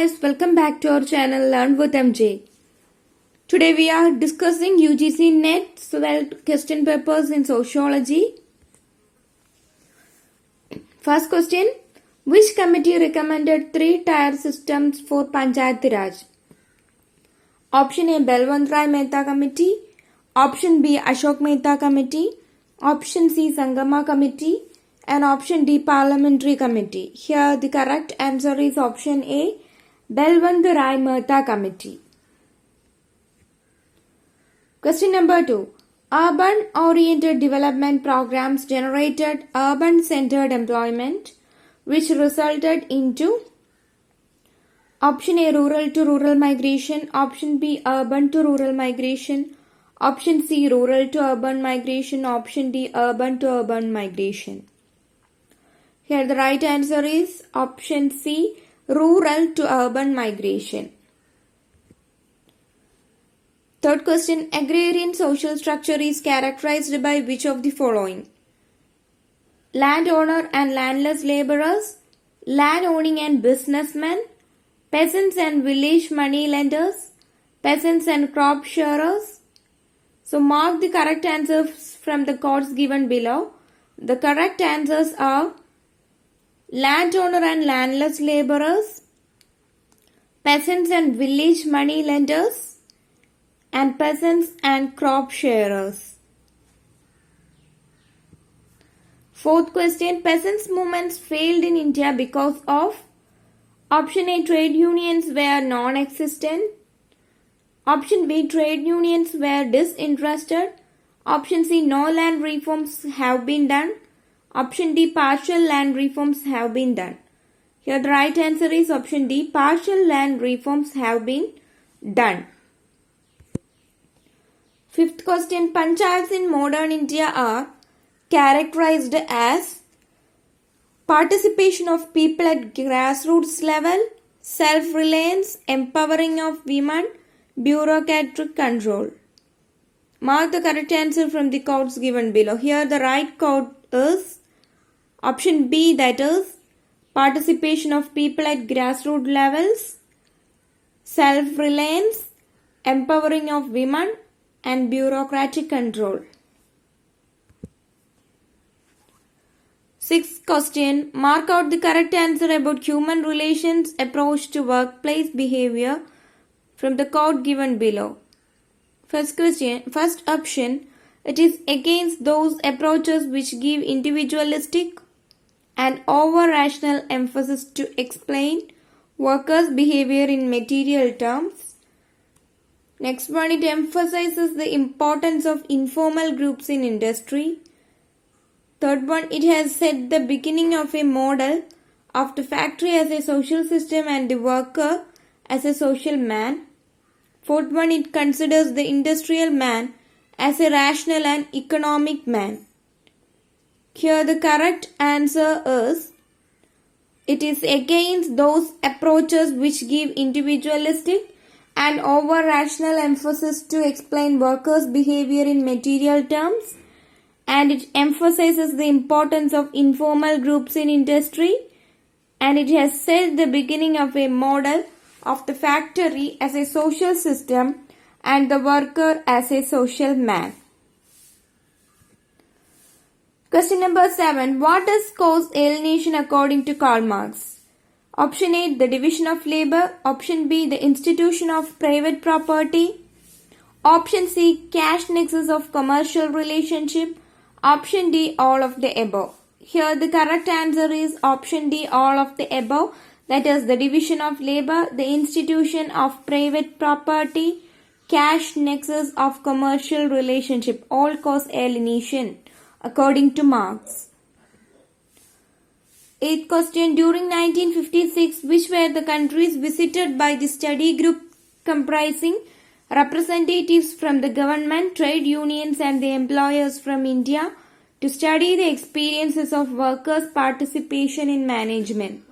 guys, welcome back to our channel Learn with MJ. Today we are discussing UGC NET 12 question papers in sociology. First question, which committee recommended 3-tier systems for Panchayat Raj? Option A, Balwant Rai Mehta Committee. Option B, Ashok Mehta Committee. Option C, Sangama Committee. And option D, Parliamentary Committee. Here the correct answer is option A, Balwant Rai Mehta Committee. Question number 2. Urban-oriented development programs generated urban-centered employment, which resulted into option A, rural to rural migration. Option B, urban to rural migration. Option C, rural to urban migration. Option D, urban to urban migration. Here the right answer is option C, rural to urban migration. Third question, agrarian social structure is characterized by which of the following? Landowner and landless laborers, landowning and businessmen, peasants and village money lenders, peasants and crop shearers. So mark the correct answers from the codes given below. The correct answers are landowner and landless laborers, peasants and village money lenders, and peasants and crop shearers. Fourth question, peasants' movements failed in India because of option A, trade unions were non-existent. Option B, trade unions were disinterested. Option C, no land reforms have been done. Option D, partial land reforms have been done. Here the right answer is option D, partial land reforms have been done. Fifth question, panchayats in modern India are characterized as participation of people at grassroots level, self-reliance, empowering of women, bureaucratic control. Mark the correct answer from the codes given below. Here the right code is option B, that is participation of people at grassroots levels, self-reliance, empowering of women, and bureaucratic control. Sixth question, mark out the correct answer about human relations approach to workplace behavior from the code given below. First question, first option, it is against those approaches which give individualistic and over-rational emphasis to explain workers' behavior in material terms. Next one, it emphasizes the importance of informal groups in industry. Third one, it has set the beginning of a model of the factory as a social system and the worker as a social man. Fourth one, it considers the industrial man as a rational and economic man. Here the correct answer is, it is against those approaches which give individualistic and over-rational emphasis to explain workers' behavior in material terms, and it emphasizes the importance of informal groups in industry, and it has set the beginning of a model of the factory as a social system and the worker as a social man. Question number 7. What does cause alienation according to Karl Marx? Option A, the division of labor. Option B, the institution of private property. Option C, cash nexus of commercial relationship. Option D, all of the above. Here the correct answer is option D, all of the above. That is the division of labor, the institution of private property, cash nexus of commercial relationship, all cause alienation according to Marx. Eighth question, during 1956, which were the countries visited by the study group comprising representatives from the government, trade unions and the employers from India to study the experiences of workers' participation in management?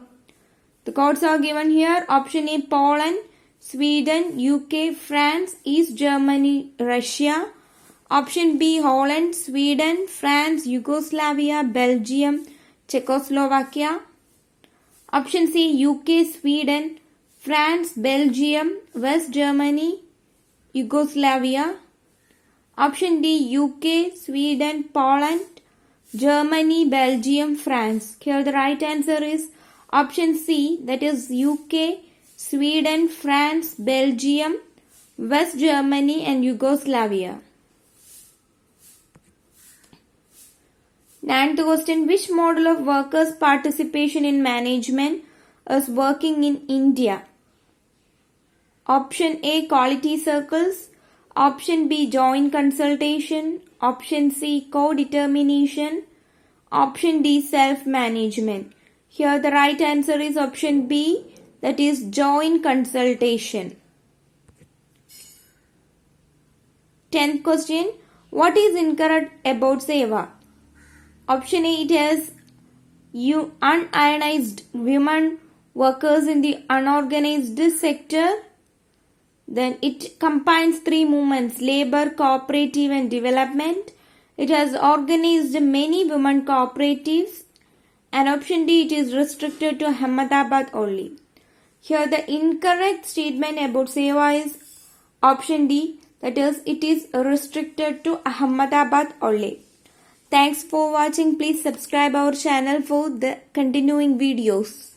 The codes are given here. Option A, Poland, Sweden, UK, France, East Germany, Russia. Option B, Holland, Sweden, France, Yugoslavia, Belgium, Czechoslovakia. Option C, UK, Sweden, France, Belgium, West Germany, Yugoslavia. Option D, UK, Sweden, Poland, Germany, Belgium, France. Here the right answer is option C, that is UK, Sweden, France, Belgium, West Germany and Yugoslavia. Ninth question, which model of workers' participation in management is working in India? Option A, quality circles. Option B, joint consultation. Option C, co-determination. Option D, self-management. Here the right answer is option B, that is joint consultation. 10th question, what is incorrect about Seva? Option A, it has unionized women workers in the unorganized sector. Then it combines three movements, labor, cooperative and development. It has organized many women cooperatives. And option D, it is restricted to Ahmedabad only. Here the incorrect statement about Seva is option D, that is it is restricted to Ahmedabad only. Thanks for watching. Please subscribe our channel for the continuing videos.